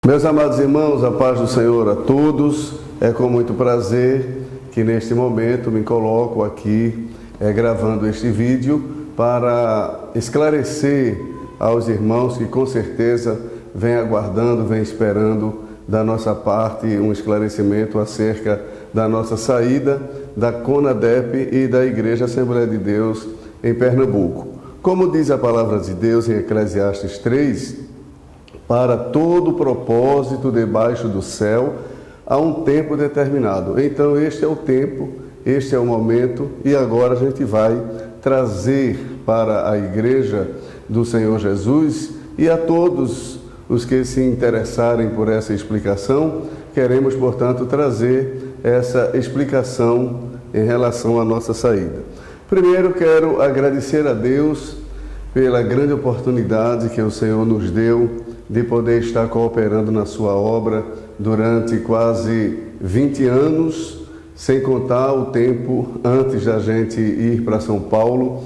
Meus amados irmãos, a paz do Senhor a todos. É com muito prazer que neste momento me coloco aqui gravando este vídeo para esclarecer aos irmãos que com certeza vêm aguardando, vêm esperando da nossa parte um esclarecimento acerca da nossa saída da CONADEP e da Igreja Assembleia de Deus em Pernambuco. Como diz a palavra de Deus em Eclesiastes 3, para todo propósito debaixo do céu, há um tempo determinado. Então este é o tempo, este é o momento, e agora a gente vai trazer para a Igreja do Senhor Jesus e a todos os que se interessarem por essa explicação, queremos, portanto, trazer essa explicação em relação à nossa saída. Primeiro, quero agradecer a Deus pela grande oportunidade que o Senhor nos deu de poder estar cooperando na sua obra durante quase 20 anos, sem contar o tempo antes da gente ir para São Paulo.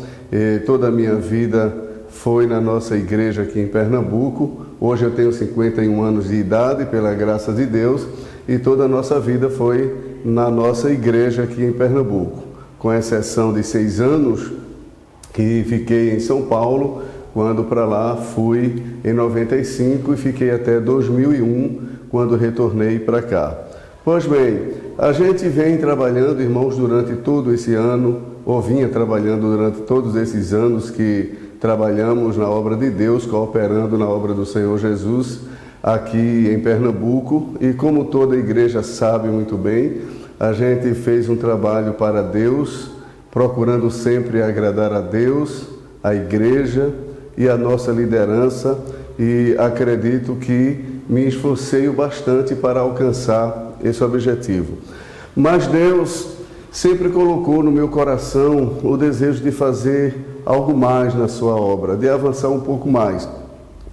Toda a minha vida foi na nossa igreja aqui em Pernambuco. Hoje eu tenho 51 anos de idade, pela graça de Deus, e toda a nossa vida foi na nossa igreja aqui em Pernambuco, com exceção de 6 anos que fiquei em São Paulo. Quando para lá fui em 95 e fiquei até 2001, quando retornei para cá. Pois bem, a gente vem trabalhando, irmãos, durante todo esse ano, ou vinha trabalhando durante todos esses anos que trabalhamos na obra de Deus, cooperando na obra do Senhor Jesus, aqui em Pernambuco. E como toda igreja sabe muito bem, a gente fez um trabalho para Deus, procurando sempre agradar a Deus, a igreja e a nossa liderança, e acredito que me esforcei bastante para alcançar esse objetivo. Mas Deus sempre colocou no meu coração o desejo de fazer algo mais na sua obra, de avançar um pouco mais.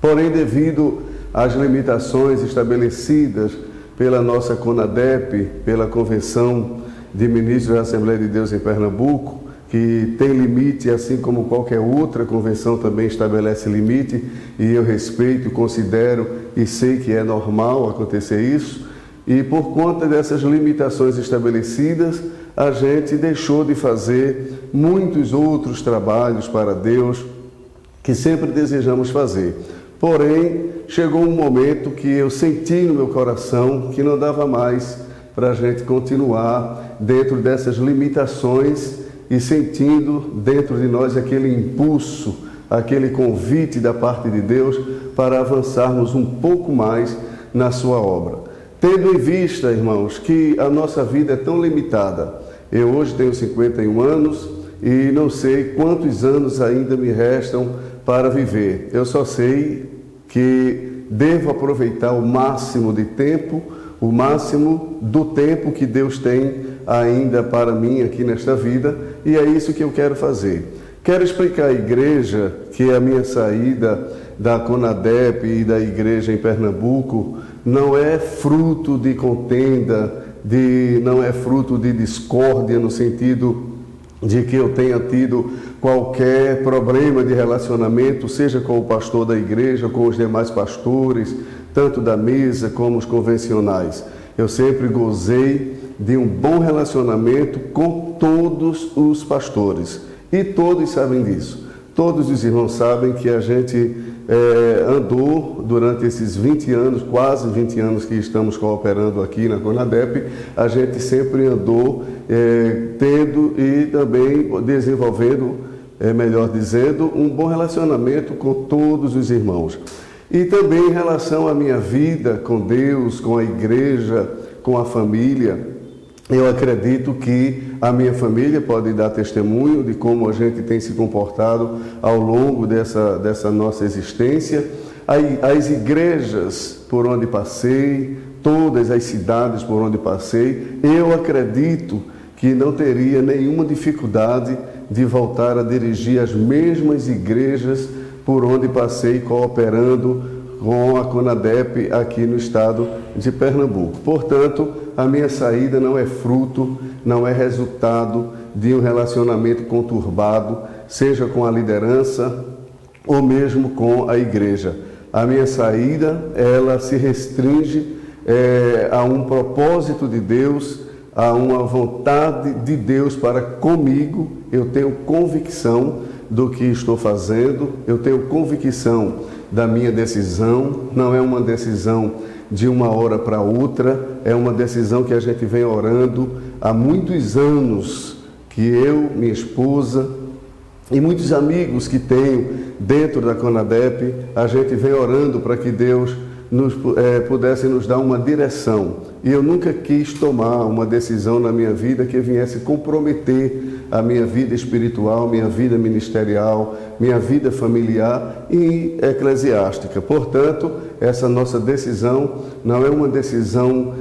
Porém, devido às limitações estabelecidas pela nossa CONADEP, pela Convenção de Ministros da Assembleia de Deus em Pernambuco, que tem limite, assim como qualquer outra convenção também estabelece limite, e eu respeito, considero e sei que é normal acontecer isso, e por conta dessas limitações estabelecidas, a gente deixou de fazer muitos outros trabalhos para Deus que sempre desejamos fazer. Porém, chegou um momento que eu senti no meu coração que não dava mais para a gente continuar dentro dessas limitações e sentindo dentro de nós aquele impulso, aquele convite da parte de Deus para avançarmos um pouco mais na sua obra. Tendo em vista, irmãos, que a nossa vida é tão limitada. Eu hoje tenho 51 anos e não sei quantos anos ainda me restam para viver. Eu só sei que devo aproveitar o máximo de tempo, o máximo do tempo que Deus tem ainda para mim aqui nesta vida, e é isso que eu quero fazer. Quero explicar à igreja que a minha saída da CONADEP e da igreja em Pernambuco não é fruto de contenda, não é fruto de discórdia, no sentido de que eu tenha tido qualquer problema de relacionamento, seja com o pastor da igreja, com os demais pastores, tanto da mesa como os convencionais. Eu sempre gozei de um bom relacionamento com todos os pastores. E todos sabem disso. Todos os irmãos sabem que a gente andou durante esses 20 anos, quase 20 anos que estamos cooperando aqui na CONADEP, a gente sempre andou tendo e também desenvolvendo, melhor dizendo, um bom relacionamento com todos os irmãos. E também em relação à minha vida com Deus, com a igreja, com a família, eu acredito que a minha família pode dar testemunho de como a gente tem se comportado ao longo dessa nossa existência. As igrejas por onde passei, todas as cidades por onde passei, eu acredito que não teria nenhuma dificuldade de voltar a dirigir as mesmas igrejas por onde passei cooperando com a CONADEP aqui no estado de Pernambuco. Portanto, a minha saída não é fruto, não é resultado de um relacionamento conturbado, seja com a liderança ou mesmo com a igreja. A minha saída, ela se restringe a um propósito de Deus, a uma vontade de Deus para comigo. Eu tenho convicção do que estou fazendo, eu tenho convicção da minha decisão. Não é uma decisão de uma hora para outra, é uma decisão que a gente vem orando há muitos anos, que eu, minha esposa e muitos amigos que tenho dentro da CONADEP, a gente vem orando para que Deus pudesse nos dar uma direção. E eu nunca quis tomar uma decisão na minha vida que viesse comprometer a minha vida espiritual, minha vida ministerial, minha vida familiar e eclesiástica. Portanto, essa nossa decisão não é uma decisão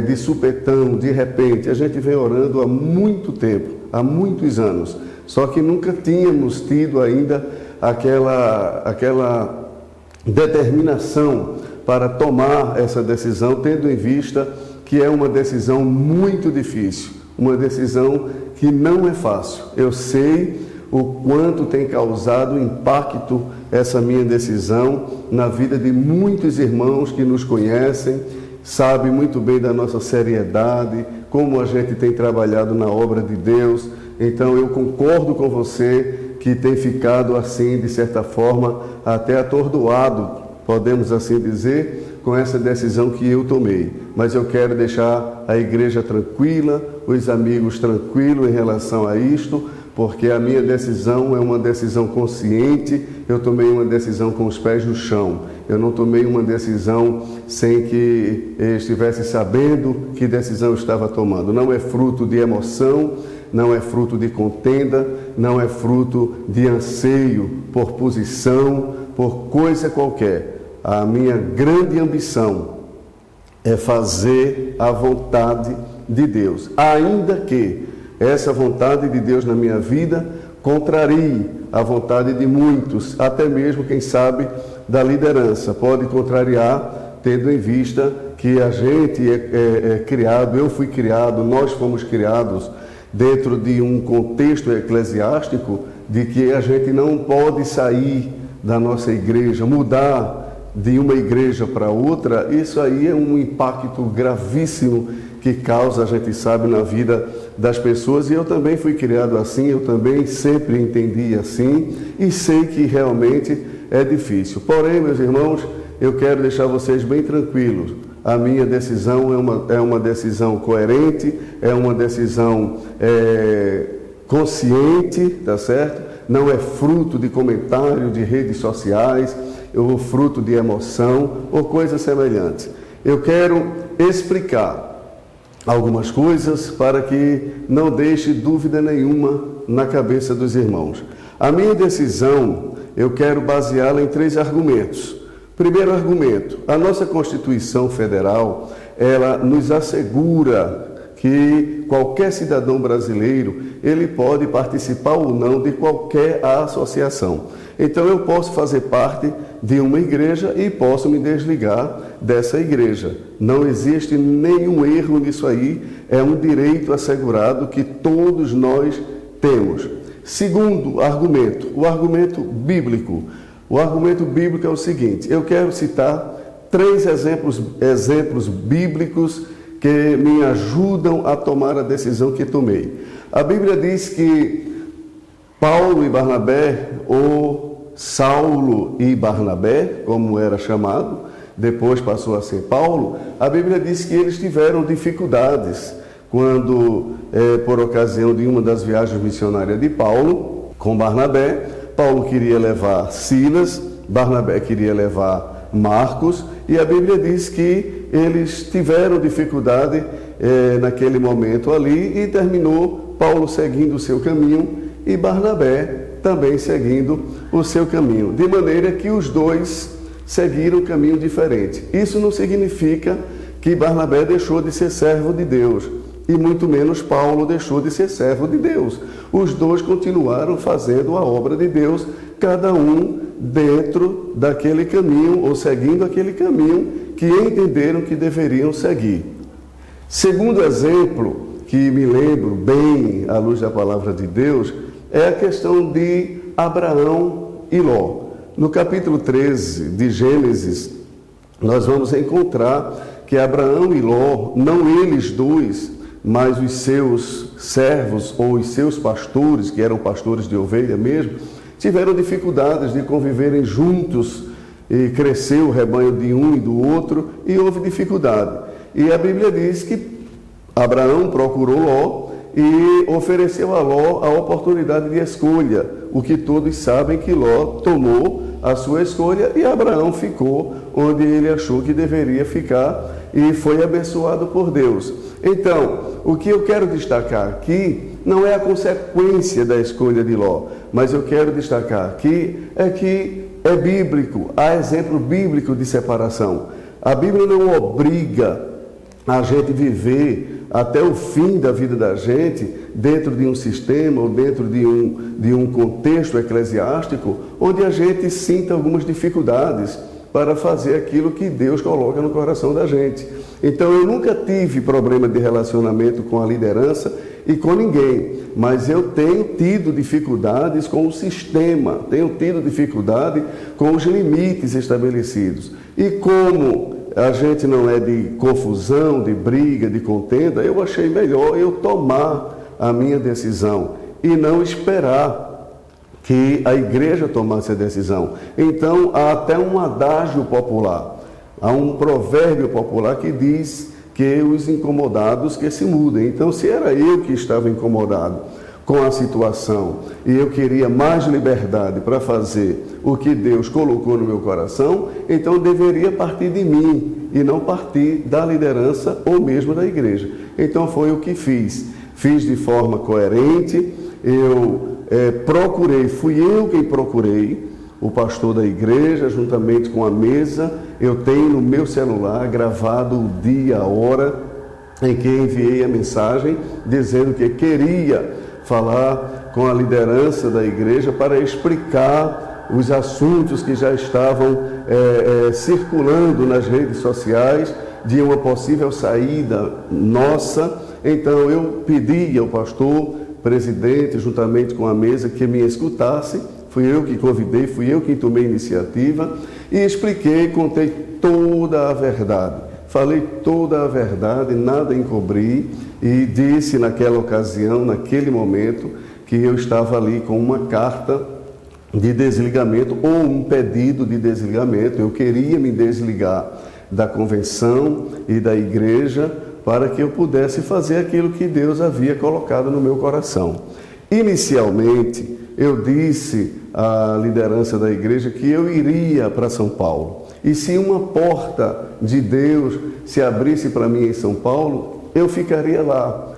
de supetão, de repente. A gente vem orando há muito tempo, há muitos anos, só que nunca tínhamos tido ainda aquela determinação para tomar essa decisão, tendo em vista que é uma decisão muito difícil, uma decisão que não é fácil. Eu sei o quanto tem causado impacto essa minha decisão na vida de muitos irmãos que nos conhecem, sabem muito bem da nossa seriedade, como a gente tem trabalhado na obra de Deus. Então eu concordo com você que tem ficado assim, de certa forma, até atordoado, podemos assim dizer, com essa decisão que eu tomei. Mas eu quero deixar a igreja tranquila, os amigos tranquilos em relação a isto, porque a minha decisão é uma decisão consciente. Eu tomei uma decisão com os pés no chão. Eu não tomei uma decisão sem que estivesse sabendo que decisão eu estava tomando. Não é fruto de emoção, não é fruto de contenda, não é fruto de anseio por posição, por coisa qualquer. A minha grande ambição é fazer a vontade de Deus, ainda que essa vontade de Deus na minha vida contrarie a vontade de muitos, até mesmo, quem sabe, da liderança. Pode contrariar, tendo em vista que a gente é criado, eu fui criado, nós fomos criados dentro de um contexto eclesiástico de que a gente não pode sair da nossa igreja, mudar de uma igreja para outra. Isso aí é um impacto gravíssimo que causa, a gente sabe, na vida das pessoas. E eu também fui criado assim, eu também sempre entendi assim e sei que realmente é difícil. Porém, meus irmãos, eu quero deixar vocês bem tranquilos. A minha decisão é uma decisão coerente, é uma decisão consciente, tá certo? Não é fruto de comentário de redes sociais, ou fruto de emoção, ou coisa semelhante. Eu quero explicar algumas coisas para que não deixe dúvida nenhuma na cabeça dos irmãos. A minha decisão, eu quero baseá-la em 3 argumentos. Primeiro argumento: a nossa Constituição Federal, ela nos assegura que qualquer cidadão brasileiro, ele pode participar ou não de qualquer associação. Então eu posso fazer parte de uma igreja e posso me desligar dessa igreja. Não existe nenhum erro nisso aí, é um direito assegurado que todos nós temos. Segundo argumento, o argumento bíblico. O argumento bíblico é o seguinte: eu quero citar 3 exemplos bíblicos que me ajudam a tomar a decisão que tomei. A Bíblia diz que Paulo e Barnabé, ou Saulo e Barnabé, como era chamado, depois passou a ser Paulo, a Bíblia diz que eles tiveram dificuldades quando, por ocasião de uma das viagens missionárias de Paulo, com Barnabé, Paulo queria levar Silas, Barnabé queria levar Marcos, e a Bíblia diz que eles tiveram dificuldade naquele momento ali, e terminou Paulo seguindo o seu caminho e Barnabé também seguindo o seu caminho, de maneira que os dois seguiram um caminho diferente. Isso não significa que Barnabé deixou de ser servo de Deus, e muito menos Paulo deixou de ser servo de Deus. Os dois continuaram fazendo a obra de Deus, cada um dentro daquele caminho, ou seguindo aquele caminho que entenderam que deveriam seguir. Segundo exemplo, que me lembro bem à luz da palavra de Deus, é a questão de Abraão e Ló. no capítulo 13 de Gênesis, nós vamos encontrar que Abraão e Ló, não eles dois, mas os seus servos ou os seus pastores, que eram pastores de ovelha mesmo, tiveram dificuldades de conviverem juntos, e cresceu o rebanho de um e do outro, e houve dificuldade. E a Bíblia diz que Abraão procurou Ló e ofereceu a Ló a oportunidade de escolha, o que todos sabem que Ló tomou a sua escolha e Abraão ficou onde ele achou que deveria ficar e foi abençoado por Deus. Então, o que eu quero destacar aqui não é a consequência da escolha de Ló, mas eu quero destacar aqui é que é bíblico, há exemplo bíblico de separação. A Bíblia não obriga a gente viver até o fim da vida da gente dentro de um sistema ou dentro de um contexto eclesiástico onde a gente sinta algumas dificuldades para fazer aquilo que Deus coloca no coração da gente. Então eu nunca tive problema de relacionamento com a liderança e com ninguém, mas eu tenho tido dificuldades com o sistema, tenho tido dificuldade com os limites estabelecidos. E como a gente não é de confusão, de briga, de contenda, eu achei melhor eu tomar a minha decisão e não esperar que a igreja tomasse a decisão. Então, há até um adágio popular, há um provérbio popular que diz que os incomodados que se mudem. Então, se era eu que estava incomodado com a situação e eu queria mais liberdade para fazer o que Deus colocou no meu coração, então deveria partir de mim e não partir da liderança ou mesmo da igreja. Então foi o que fiz. Fiz de forma coerente, eu procurei, fui eu quem procurei o pastor da igreja, juntamente com a mesa. Eu tenho no meu celular gravado o dia, a hora em que enviei a mensagem, dizendo que queria falar com a liderança da igreja para explicar os assuntos que já estavam circulando nas redes sociais de uma possível saída nossa. Então eu pedi ao pastor presidente, juntamente com a mesa, que me escutasse. Fui eu que convidei, fui eu que tomei iniciativa e expliquei, contei toda a verdade. Falei toda a verdade, nada encobri e disse naquela ocasião, naquele momento, que eu estava ali com uma carta de desligamento ou um pedido de desligamento. Eu queria me desligar da convenção e da igreja para que eu pudesse fazer aquilo que Deus havia colocado no meu coração. Inicialmente, eu disse à liderança da igreja que eu iria para São Paulo. E se uma porta de Deus se abrisse para mim em São Paulo, eu ficaria lá.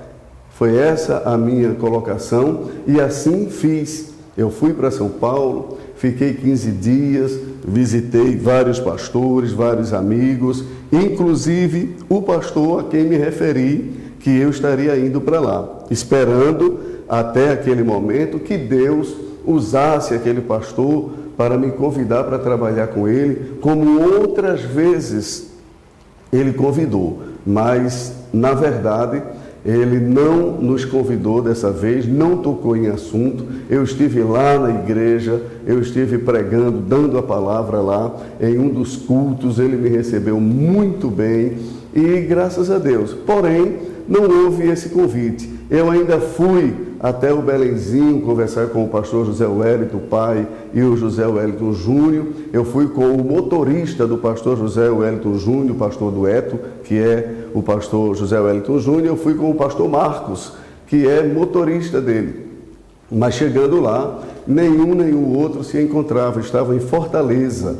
Foi essa a minha colocação e assim fiz. Eu fui para São Paulo, fiquei 15 dias, visitei vários pastores, vários amigos, inclusive o pastor a quem me referi que eu estaria indo para lá, esperando até aquele momento que Deus usasse aquele pastor para me convidar para trabalhar com ele, como outras vezes ele convidou, mas na verdade ele não nos convidou dessa vez, não tocou em assunto. Eu estive lá na igreja, eu estive pregando, dando a palavra lá, em um dos cultos, ele me recebeu muito bem e graças a Deus. Porém, não houve esse convite. Eu ainda fui até o Belenzinho conversar com o pastor José Wellington, pai, e o José Wellington Júnior. Eu fui com o motorista do pastor José Wellington Júnior, pastor Dueto, que é o pastor José Wellington Júnior. Eu fui com o pastor Marcos, que é motorista dele. Mas chegando lá, nenhum nem o outro se encontrava, estavam em Fortaleza.